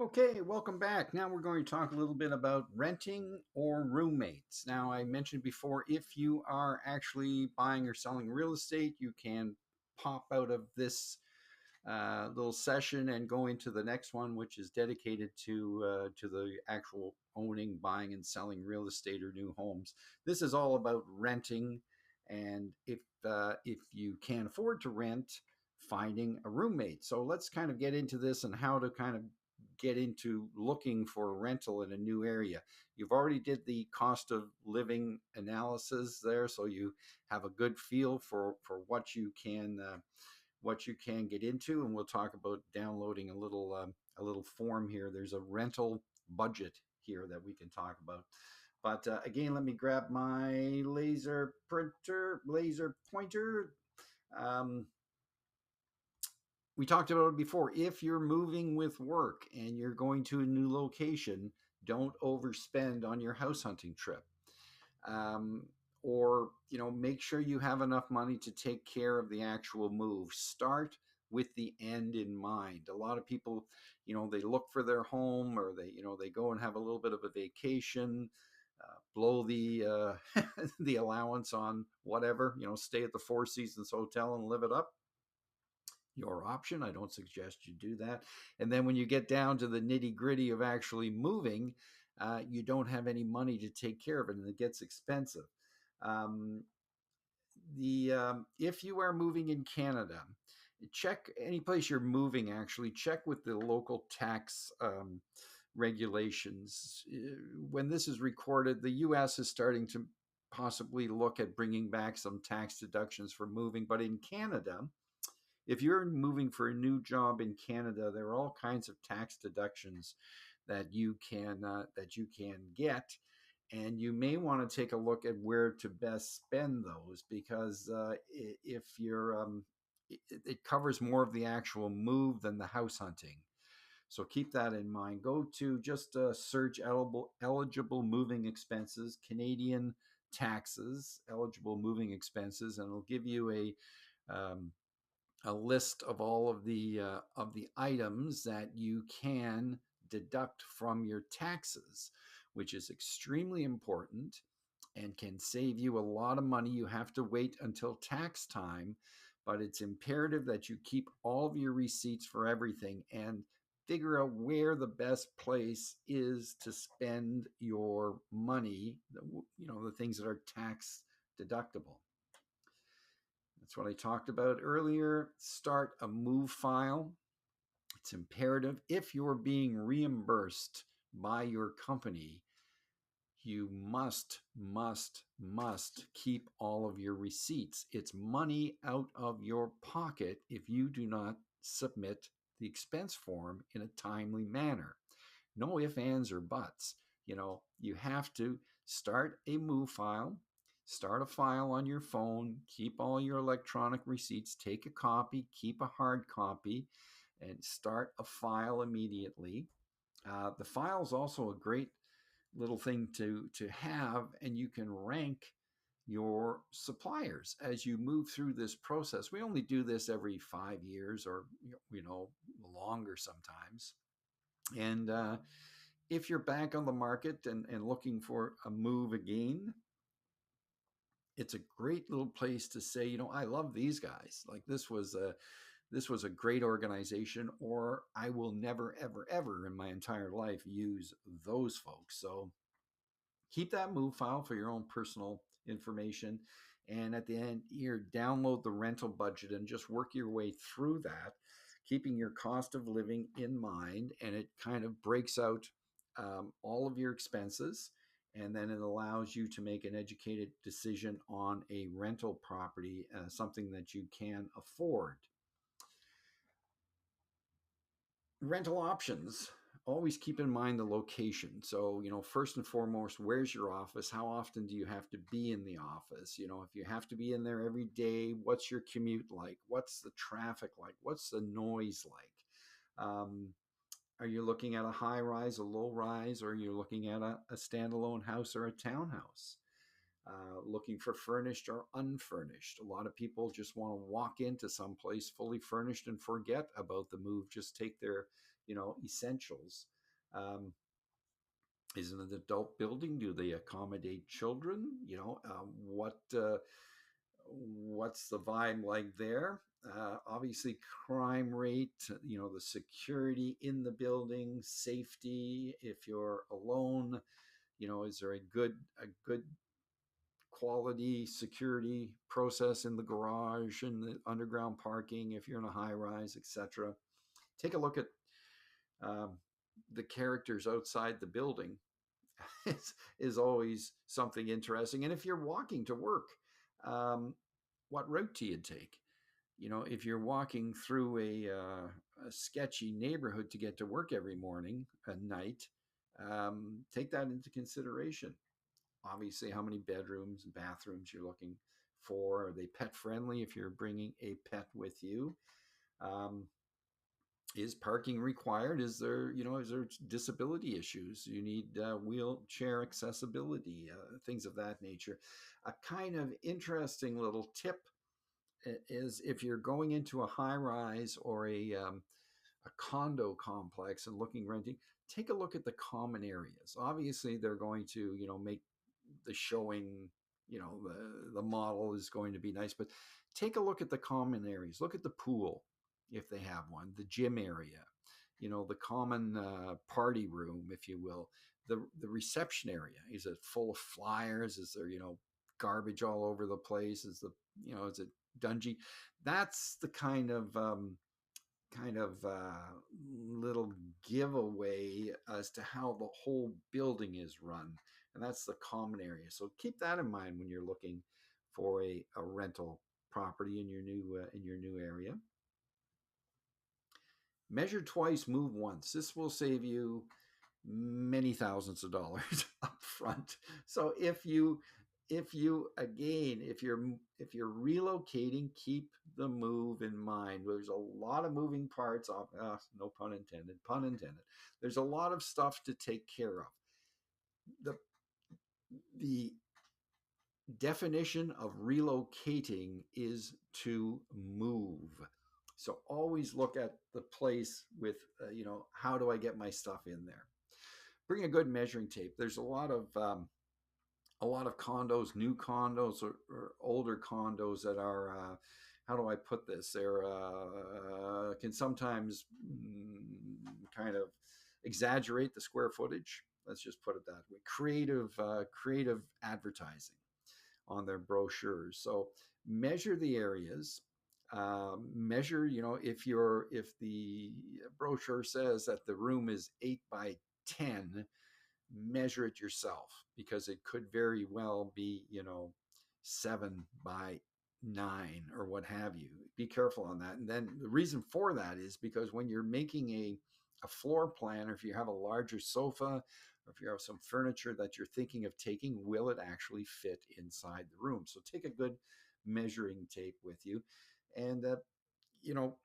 Okay, welcome back. Now we're going to talk a little bit about renting or roommates. Now, I mentioned before, if you are actually buying or selling real estate, you can pop out of this little session and go into the next one, which is dedicated to the actual owning, buying, and selling real estate or new homes. This is all about renting, and if you can't afford to rent, finding a roommate. So let's kind of get into this and how to kind of get into looking for a rental in a new area. You've already did the cost of living analysis there, so you have a good feel for what you can get into, and we'll talk about downloading a little form here. There's a rental budget here that we can talk about. But again, let me grab my laser pointer. Um, we talked about it before. If you're moving with work and you're going to a new location, don't overspend on your house hunting trip. Um, or make sure you have enough money to take care of the actual move. Start with the end in mind. A lot of people, they look for their home, or they go and have a little bit of a vacation, blow the the allowance on whatever, stay at the Four Seasons Hotel and live it up. Your option. I don't suggest you do that. And then when you get down to the nitty gritty of actually moving, you don't have any money to take care of it, and it gets expensive. Um, the If you are moving in Canada, check any place you're moving. Actually, check with the local tax regulations. When this is recorded, the U.S. is starting to possibly look at bringing back some tax deductions for moving, but in Canada, if you're moving for a new job in Canada, there are all kinds of tax deductions that you can get, and you may want to take a look at where to best spend those, because if you're it covers more of the actual move than the house hunting. So keep that in mind. Go to just search eligible moving expenses, Canadian taxes, eligible moving expenses, and it'll give you a list of the items that you can deduct from your taxes, which is extremely important and can save you a lot of money. You have to wait until tax time, but it's imperative that you keep all of your receipts for everything and figure out where the best place is to spend your money, the things that are tax deductible. That's what I talked about earlier. Start a move file. It's imperative. If you're being reimbursed by your company, you must keep all of your receipts. It's money out of your pocket if you do not submit the expense form in a timely manner. No ifs, ands, or buts. You have to start a move file, start a file on your phone, keep all your electronic receipts, take a copy, keep a hard copy, and start a file immediately. The file is also a great little thing to have, and you can rank your suppliers as you move through this process. We only do this every 5 years, or longer sometimes. And if you're back on the market and looking for a move again, it's a great little place to say, I love these guys. Like, this was a great organization, or I will never, ever, ever in my entire life use those folks. So keep that move file for your own personal information. And at the end here, download the rental budget and just work your way through that, keeping your cost of living in mind. And it kind of breaks out all of your expenses. And then it allows you to make an educated decision on a rental property, something that you can afford. Rental options, always keep in mind the location. So, first and foremost, where's your office? How often do you have to be in the office? If you have to be in there every day, what's your commute like? What's the traffic like? What's the noise like? Are you looking at a high rise, a low rise, or are you looking at a standalone house or a townhouse? looking for furnished or unfurnished. A lot of people just want to walk into some place fully furnished and forget about the move, just take their, essentials. Um, is it an adult building? Do they accommodate children? What's the vibe like there? Obviously, crime rate, the security in the building, safety. If you're alone, is there a good quality security process in the garage and the underground parking if you're in a high rise, etc. Take a look at um, the characters outside the building. is always something interesting. And if you're walking to work, um, what route do you take? If you're walking through a sketchy neighborhood to get to work every morning at night, take that into consideration. Obviously, how many bedrooms and bathrooms you're looking for. Are they pet friendly if you're bringing a pet with you? Um, is parking required? Is there disability issues? You need wheelchair accessibility, things of that nature. A kind of interesting little tip is if you're going into a high rise or a condo complex and renting, take a look at the common areas. Obviously, they're going to make the showing, the model is going to be nice, but take a look at the common areas. Look at the pool if they have one, the gym area, the common party room, if you will. The reception area, is it full of flyers? Is there garbage all over the place? Is it dungy? That's the kind of little giveaway as to how the whole building is run, and that's the common area. So keep that in mind when you're looking for a rental property in your new area. Measure twice, move once. This will save you many thousands of dollars up front. So if you're relocating, keep the move in mind. There's a lot of moving parts. No pun intended. There's a lot of stuff to take care of. The definition of relocating is to move. So always look at the place with, how do I get my stuff in there? Bring a good measuring tape. There's a lot of condos, new condos or older condos that are, how do I put this? They're can sometimes kind of exaggerate the square footage. Let's just put it that way. Creative advertising on their brochures. So measure the areas. Measure, if the brochure says that the room is 8 by 10, measure it yourself, because it could very well be 7 by 9 or what have you. Be careful on that. And then the reason for that is because when you're making a floor plan, or if you have a larger sofa, or if you have some furniture that you're thinking of taking, will it actually fit inside the room? So take a good measuring tape with you. And you know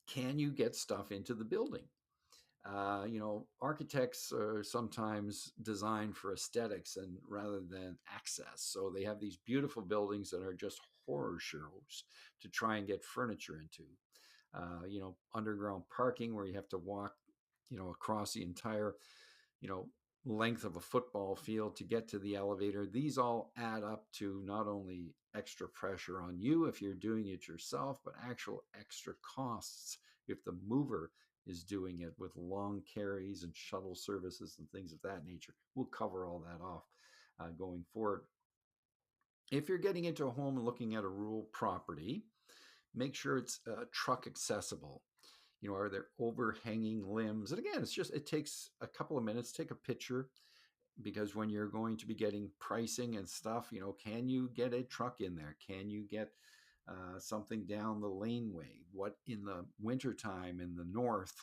can you get stuff into the building? Architects are sometimes designed for aesthetics and rather than access. So they have these beautiful buildings that are just horror shows to try and get furniture into. Underground parking where you have to walk, across the entire, you know, length of a football field to get to the elevator. These all add up to not only extra pressure on you if you're doing it yourself, but actual extra costs if the mover is doing it with long carries and shuttle services and things of that nature. We'll cover all that off going forward. If you're getting into a home and looking at a rural property, make sure it's truck accessible. Are there overhanging limbs? And again, it takes a couple of minutes. Take a picture, because when you're going to be getting pricing and stuff, can you get a truck in there? Can you get something down the laneway? What in the wintertime in the north,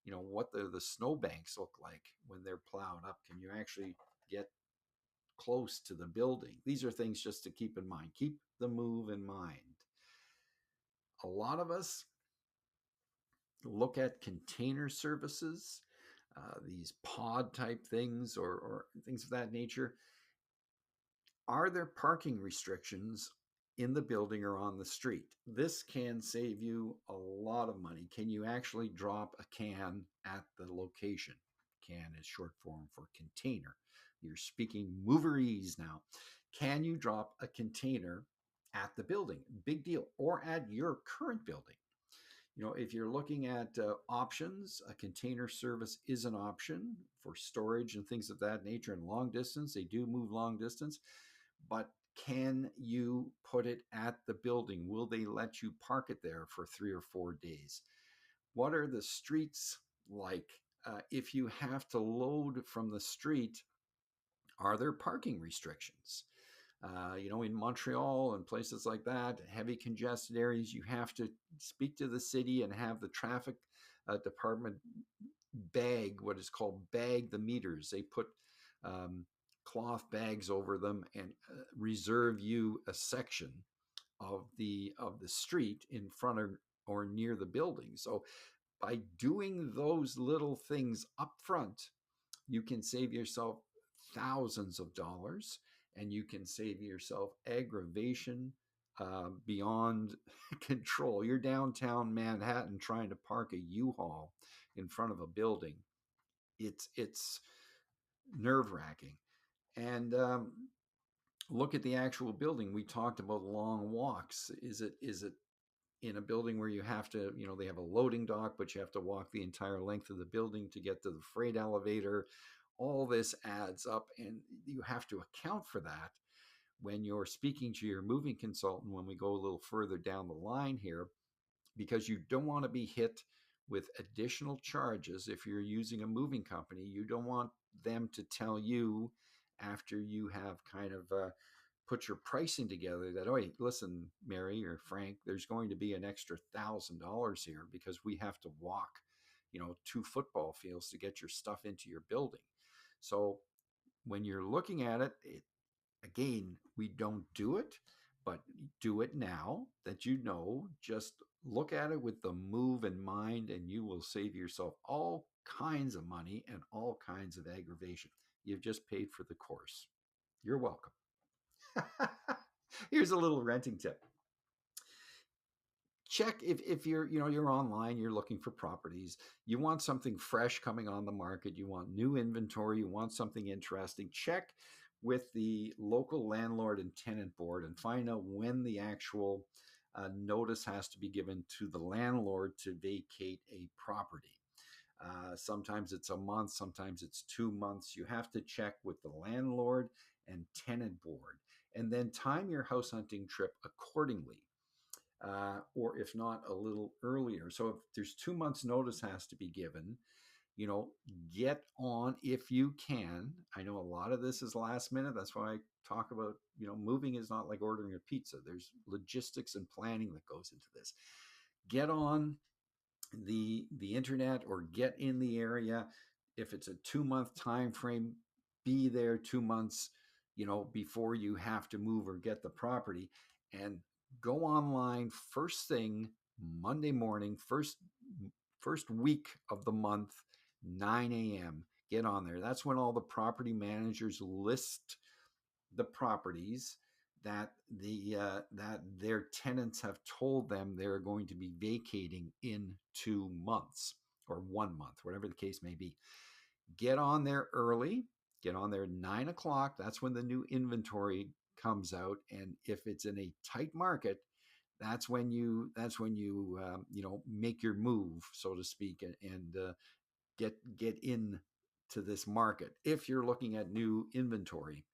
what the snowbanks look like when they're plowed up? Can you actually get close to the building? These are things just to keep in mind. Keep the move in mind. A lot of us look at container services, these pod type things or things of that nature. Are there parking restrictions in the building or on the street? This can save you a lot of money. Can you actually drop a can at the location? Can is short form for container. You're speaking moverese now. Can you drop a container at the building? Big deal. Or at your current building. If you're looking at options, a container service is an option for storage and things of that nature. And long distance, they do move long distance, but can you put it at the building? Will they let you park it there for 3 or 4 days? What are the streets like? If you have to load from the street, are there parking restrictions? In Montreal and places like that, heavy congested areas, you have to speak to the city and have the traffic department what is called bag the meters. They put um, cloth bags over them and reserve you a section of the street in front of or near the building. So by doing those little things up front, you can save yourself thousands of dollars, and you can save yourself aggravation beyond control. You're downtown Manhattan trying to park a U-Haul in front of a building. It's nerve wracking. And look at the actual building. We talked about long walks. Is it in a building where you have to, they have a loading dock, but you have to walk the entire length of the building to get to the freight elevator? All this adds up, and you have to account for that when you're speaking to your moving consultant when we go a little further down the line here, because you don't want to be hit with additional charges if you're using a moving company. You don't want them to tell you after you have kind of put your pricing together that, oh, hey, listen, Mary or Frank, there's going to be an extra $1,000 here because we have to walk, 2 football fields to get your stuff into your building. So when you're looking at it, again, we don't do it, but do it now that just look at it with the move in mind, and you will save yourself all kinds of money and all kinds of aggravation. You've just paid for the course. You're welcome. Here's a little renting tip. Check if you're online, you're looking for properties, you want something fresh coming on the market, you want new inventory, you want something interesting. Check with the local landlord and tenant board and find out when the actual notice has to be given to the landlord to vacate a property. Sometimes it's a month, sometimes it's 2 months. You have to check with the landlord and tenant board, and then time your house hunting trip accordingly. Or if not, a little earlier. So if there's 2 months notice has to be given, get on if you can. I know a lot of this is last minute. That's why I talk about, moving is not like ordering a pizza. There's logistics and planning that goes into this. Get on the internet or get in the area. If it's a 2 month time frame, be there 2 months, before you have to move or get the property, and go online first thing Monday morning, first week of the month, 9 a.m. Get on there. That's when all the property managers list the properties that their tenants have told them they're going to be vacating in 2 months or 1 month, whatever the case may be. Get on there early. Get on there at 9 o'clock. That's when the new inventory comes out, and if it's in a tight market, that's when you make your move, so to speak, and get in to this market if you're looking at new inventory.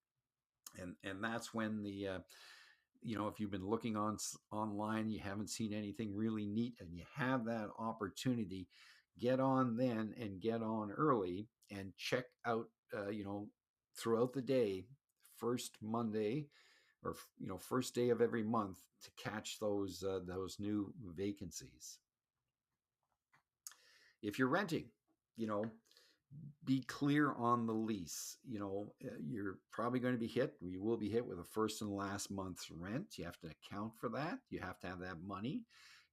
And that's when if you've been looking online, you haven't seen anything really neat, and you have that opportunity, get on then and get on early and check out throughout the day, first Monday or first day of every month, to catch those new vacancies. If you're renting, be clear on the lease. You're probably going to be you will be hit with a first and last month's rent. You have to account for that. You have to have that money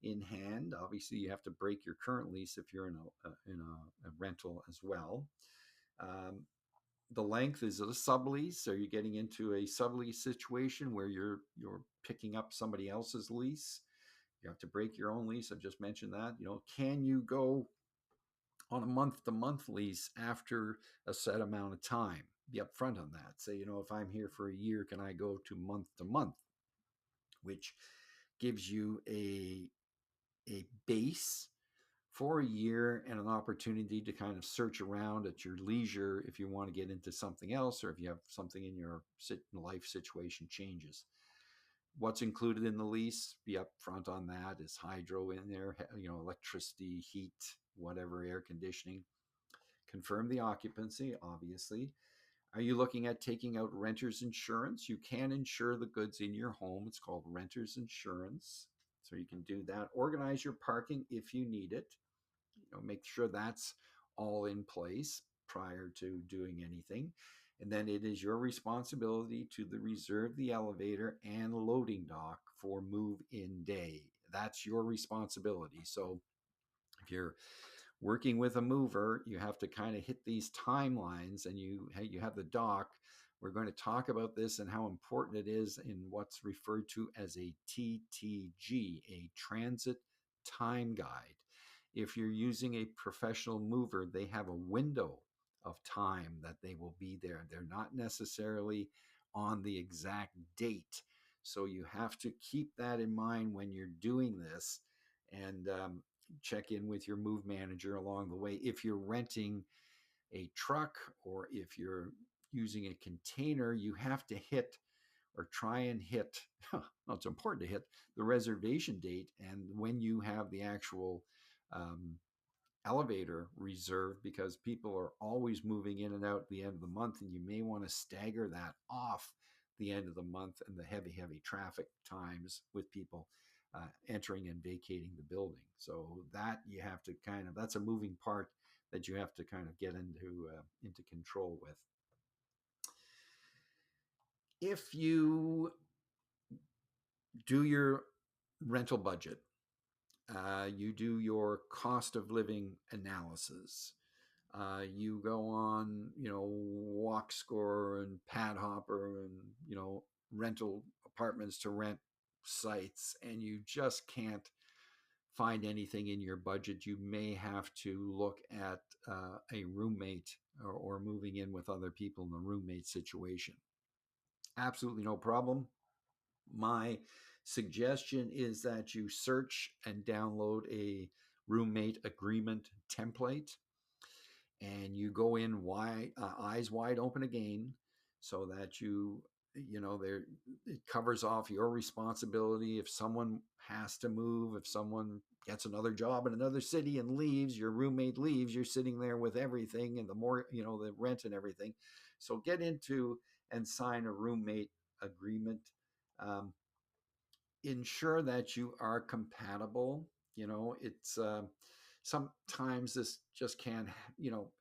in hand. Obviously, you have to break your current lease if you're in a rental as well. The length, is it a sublease? Are you getting into a sublease situation where you're picking up somebody else's lease? You have to break your own lease. I've just mentioned that. Can you go on a month to month lease after a set amount of time? Be upfront on that. Say, if I'm here for a year, can I go to month, which gives you a base for a year and an opportunity to kind of search around at your leisure if you want to get into something else, or if you have something in your life situation changes. What's included in the lease? Be upfront on that. Is hydro in there? Electricity, heat, whatever, air conditioning. Confirm the occupancy, obviously. Are you looking at taking out renter's insurance? You can insure the goods in your home. It's called renter's insurance. So you can do that. Organize your parking if you need it. Make sure that's all in place prior to doing anything. And then it is your responsibility to reserve the elevator and loading dock for move in day. That's your responsibility. So if you're working with a mover, you have to kind of hit these timelines, and you have the dock. We're going to talk about this and how important it is in what's referred to as a TTG, a transit time guide. If you're using a professional mover, they have a window of time that they will be there. They're not necessarily on the exact date. So you have to keep that in mind when you're doing this. And check in with your move manager along the way. If you're renting a truck or if you're using a container, you have to hit or try and hit, well, it's important to hit the reservation date and when you have the actual um, elevator reserved, because people are always moving in and out at the end of the month, and you may want to stagger that off the end of the month and the heavy traffic times with people entering and vacating the building. So that you have to that's a moving part that you have to kind of get into control with. If you do your rental budget, you do your cost of living analysis. You go on, Walk Score and Pad Hopper and, rental apartments to rent sites, and you just can't find anything in your budget. You may have to look at a roommate, or moving in with other people in the roommate situation. Absolutely no problem. My suggestion is that you search and download a roommate agreement template, and you go in eyes wide open again, so that there, it covers off your responsibility. If someone has to move, if someone gets another job in another city and leaves, your roommate leaves, you're sitting there with everything, and the rent and everything. So get into and sign a roommate agreement. um, Ensure that you are compatible. It's sometimes this just can't,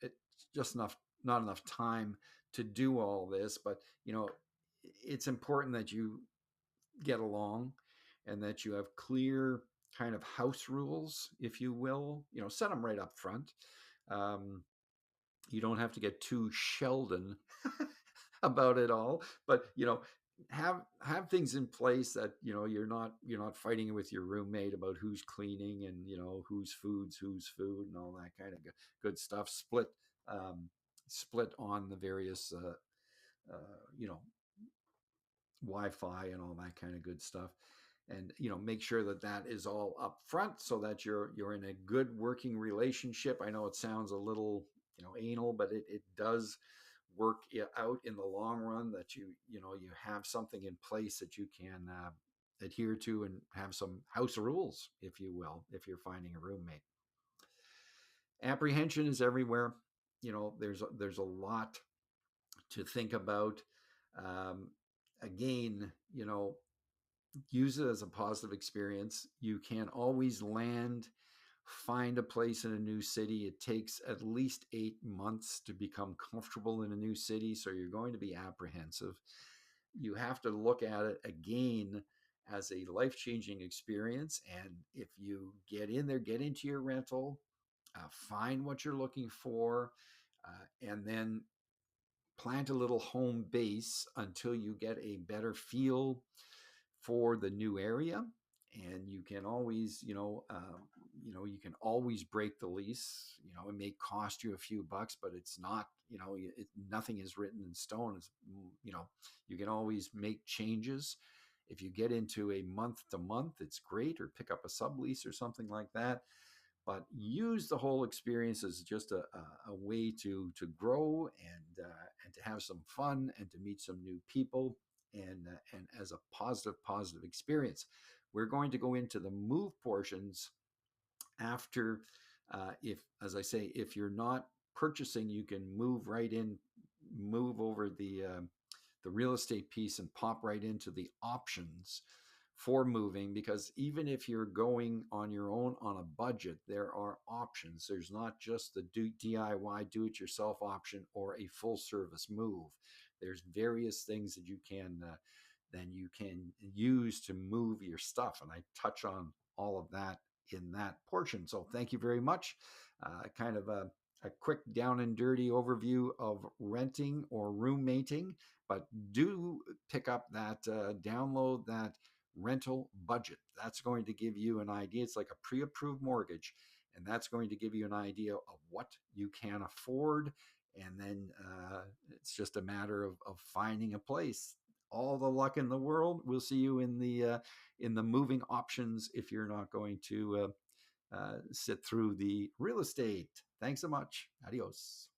it's just not enough time to do all this, but it's important that you get along and that you have clear kind of house rules, if you will. Set them right up front. um, you don't have to get too Sheldon about it all, but have things in place that you're not fighting with your roommate about who's cleaning, and whose whose food, and all that kind of good stuff. Um, split on the various uh, you know Wi-Fi and all that kind of good stuff, and make sure that that is all up front, so that you're in a good working relationship. I know it sounds a little anal, but it does work out in the long run, that you have something in place that you can adhere to, and have some house rules, if you will, if you're finding a roommate. Apprehension is everywhere. There's a lot to think about. um, Again, use it as a positive experience. You can always find a place in a new city. It takes at least 8 months to become comfortable in a new city, so you're going to be apprehensive. You have to look at it again as a life-changing experience. And if you get in there, get into your rental, find what you're looking for, and then plant a little home base until you get a better feel for the new area. And you can always, you can always break the lease. It may cost you a few bucks, but it's not, nothing is written in stone. You can always make changes. If you get into a month to month, it's great, or pick up a sublease or something like that. But use the whole experience as just a way to grow, and to have some fun, and to meet some new people, and as a positive experience. We're going to go into the move portions after. If, as I say, if you're not purchasing, you can move right in, move over the real estate piece, and pop right into the options for moving. Because even if you're going on your own on a budget, there are options. There's not just the DIY, do it yourself option, or a full service move. There's various things that you can then you can use to move your stuff, and I touch on all of that in that portion. So thank you very much. Kind of a quick down and dirty overview of renting or roommating, but do pick up that, download that rental budget. That's going to give you an idea. It's like a pre-approved mortgage, and that's going to give you an idea of what you can afford. And then it's just a matter of finding a place. All the luck in the world. We'll see you in the moving options if you're not going to sit through the real estate. Thanks so much. Adios.